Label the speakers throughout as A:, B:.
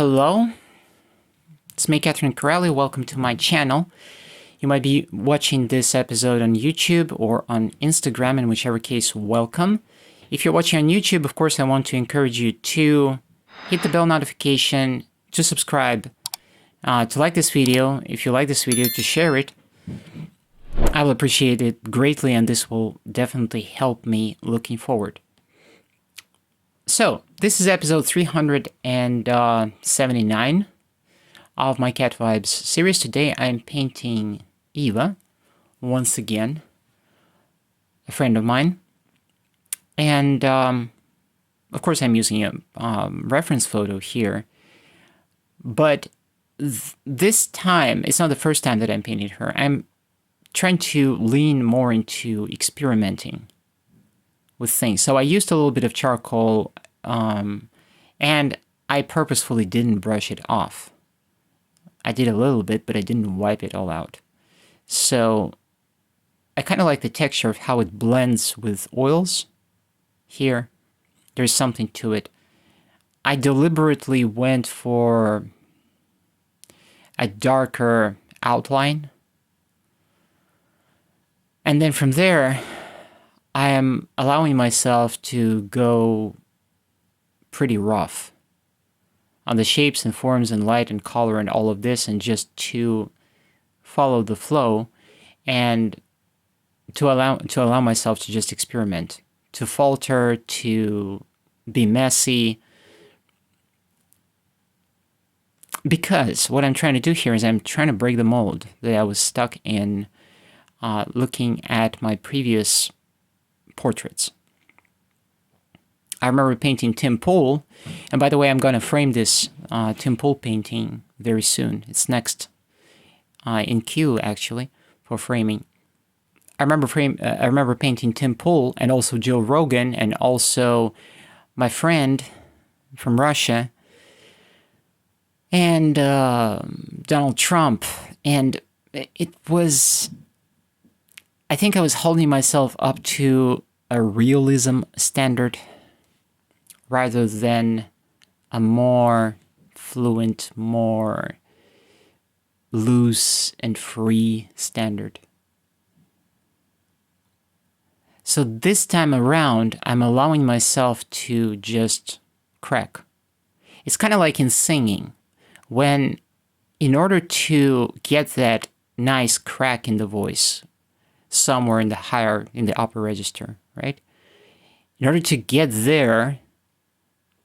A: Hello, it's me, Corelli. Welcome to my channel. You might be watching this episode on YouTube or on Instagram, in whichever case, welcome. If you're watching on YouTube, of course, I want to encourage you to hit the bell notification, to subscribe, to like this video. If you like this video, to share it. I will appreciate it greatly, and this will definitely help me looking forward. So, this is episode 379 of my Cat Vibes series. Today I'm painting Eva, once again, a friend of mine. And, of course, I'm using a reference photo here. But this time, it's not the first time that I'm painting her. I'm trying to lean more into experimenting with things. So I used a little bit of charcoal, and I purposefully didn't brush it off. I did a little bit, but I didn't wipe it all out. So I kind of like the texture of how it blends with oils here. There's something to it. I deliberately went for a darker outline. And then from there, I am allowing myself to go pretty rough on the shapes and forms and light and color and all of this, and just to follow the flow and to allow myself to just experiment, to falter, to be messy. Because what I'm trying to do here is I'm trying to break the mold that I was stuck in looking at my previous portraits. I remember painting Tim Pool, and by the way, I'm going to frame this Tim Pool painting very soon. It's next in queue, actually, for framing. I remember painting Tim Pool, and also Joe Rogan, and also my friend from Russia, and Donald Trump, and it was... I think I was holding myself up to a realism standard rather than a more fluent, more loose and free standard. So this time around, I'm allowing myself to just crack. It's kind of like in singing, when in order to get that nice crack in the voice, somewhere in the upper register, right? In order to get there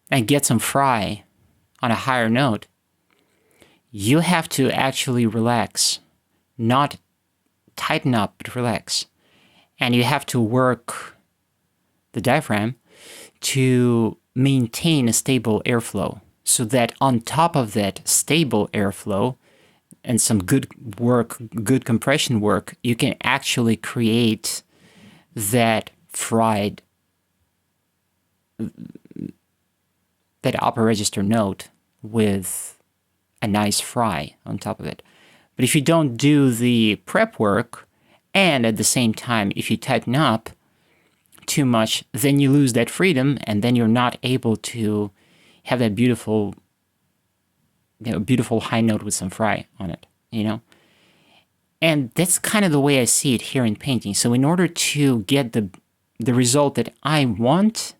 A: and get some fry on a higher note, you have to actually relax, not tighten up, but relax. And you have to work the diaphragm to maintain a stable airflow, so that on top of that stable airflow and some good work, good compression work, you can actually create that fried, that upper register note with a nice fry on top of it. But if you don't do the prep work, and at the same time, if you tighten up too much, then you lose that freedom, and then you're not able to have that beautiful high note with some fry on it, And that's kind of the way I see it here in painting. So in order to get the result that I want,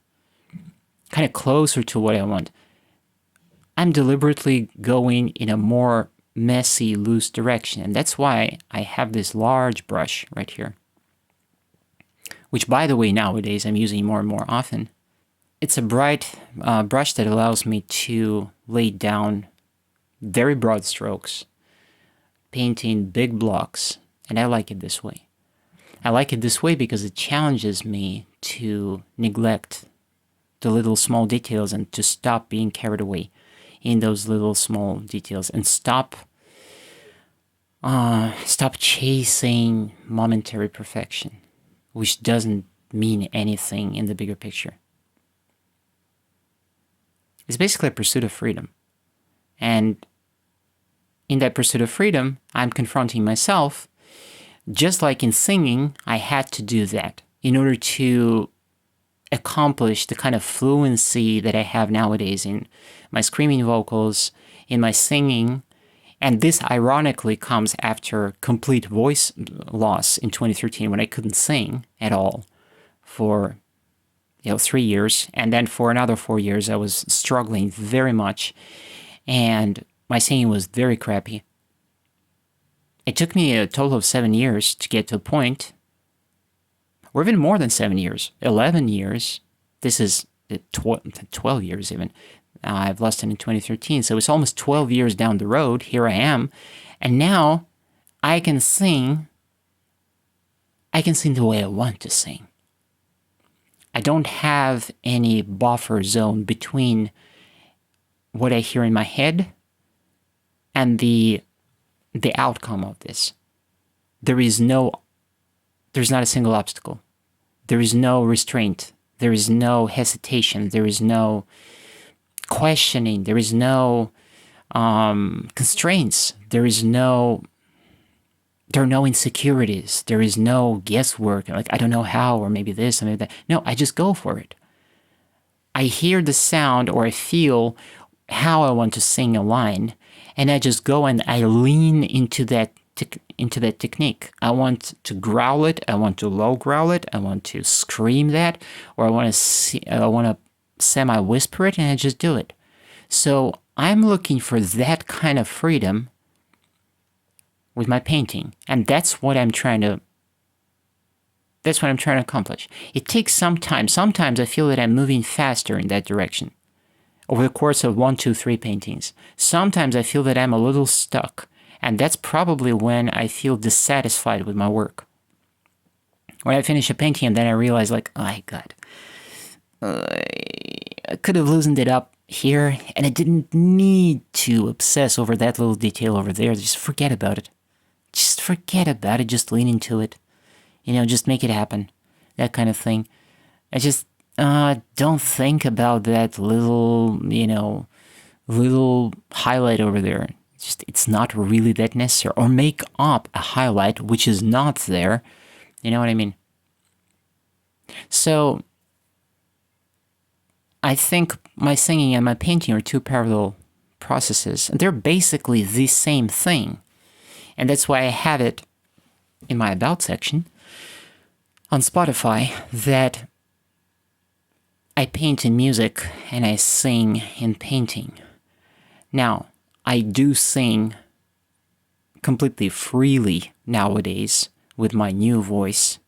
A: kind of closer to what I want, I'm deliberately going in a more messy, loose direction. And that's why I have this large brush right here, which, by the way, nowadays I'm using more and more often. It's a bright brush that allows me to lay down very broad strokes, painting big blocks, and I like it this way. I like it this way because it challenges me to neglect the little small details and to stop being carried away in those little small details, and stop chasing momentary perfection, which doesn't mean anything in the bigger picture. It's basically a pursuit of freedom. And in that pursuit of freedom, I'm confronting myself. Just like in singing, I had to do that in order to accomplish the kind of fluency that I have nowadays in my screaming vocals, in my singing. And this ironically comes after complete voice loss in 2013 when I couldn't sing at all for 3 years. And then for another 4 years, I was struggling very much. And my singing was very crappy. It took me a total of 7 years to get to a point, or even more than 7 years, 11 years. This is 12 years even. I've lost it in 2013, so it's almost 12 years down the road. Here I am, and now I can sing. I can sing the way I want to sing. I don't have any buffer zone between what I hear in my head and the outcome of this. There's not a single obstacle. There is no restraint. There is no hesitation. There is no questioning. There is no constraints. There are no insecurities. There is no guesswork. Like, I don't know how, or maybe this, or maybe that. No, I just go for it. I hear the sound, or I feel how I want to sing a line, and I just go and I lean into that technique. I want to growl it. I want to low growl it. I want to scream that, or I want to semi-whisper it, and I just do it. So I'm looking for that kind of freedom with my painting, and that's what I'm trying to accomplish. It takes some time. Sometimes I feel that I'm moving faster in that direction over the course of 1, 2, 3 paintings. Sometimes I feel that I'm a little stuck, and that's probably when I feel dissatisfied with my work. When I finish a painting and then I realize, like, oh my God, I could have loosened it up here, and I didn't need to obsess over that little detail over there. Just forget about it. Just forget about it. Just lean into it. Just make it happen. That kind of thing. I just don't think about that little highlight over there. It's not really that necessary. Or make up a highlight which is not there. You know what I mean? So I think my singing and my painting are two parallel processes. And they're basically the same thing. And that's why I have it in my About section on Spotify, that I paint in music and I sing in painting. Now, I do sing completely freely nowadays with my new voice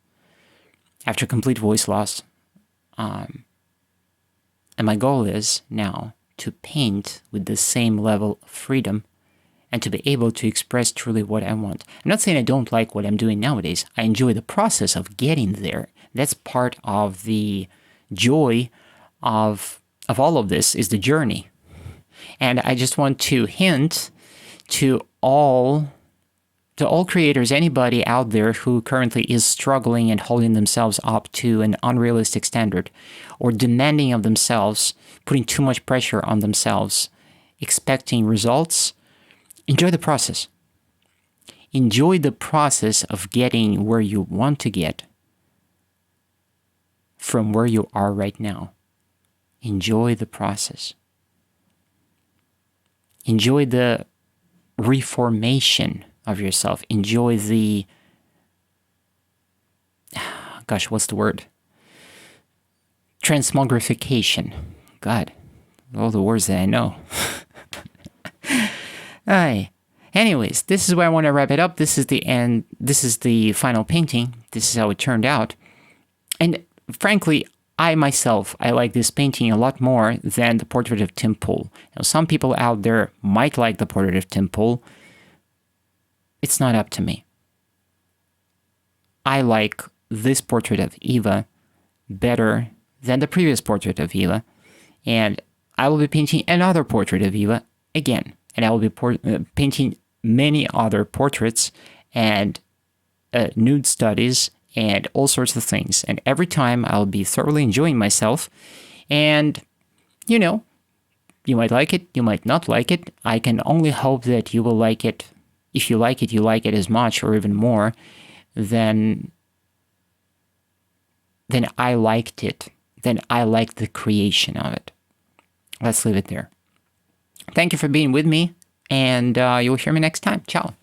A: after complete voice loss. And my goal is now to paint with the same level of freedom and to be able to express truly what I want. I'm not saying I don't like what I'm doing nowadays. I enjoy the process of getting there. That's part of the joy of all of this, is the journey. And I just want to hint to all creators, anybody out there who currently is struggling and holding themselves up to an unrealistic standard, or demanding of themselves, putting too much pressure on themselves, expecting results. Enjoy the process. Enjoy the process of getting where you want to get from where you are right now. Enjoy the process. Enjoy the reformation of yourself. Enjoy the, what's the word? Transmogrification. God, all the words that I know. Anyways, this is where I want to wrap it up. This is the end. This is the final painting. This is how it turned out. And frankly, I like this painting a lot more than the portrait of Tim Pool. Now, some people out there might like the portrait of Tim Pool. It's not up to me. I like this portrait of Eva better than the previous portrait of Eva. And I will be painting another portrait of Eva again. And I will be painting many other portraits and nude studies and all sorts of things. And every time I'll be thoroughly enjoying myself. And, you might like it, you might not like it. I can only hope that you will like it. If you like it as much or even more than I liked it than I like the creation of it. Let's leave it there. Thank you for being with me, and you'll hear me next time. Ciao.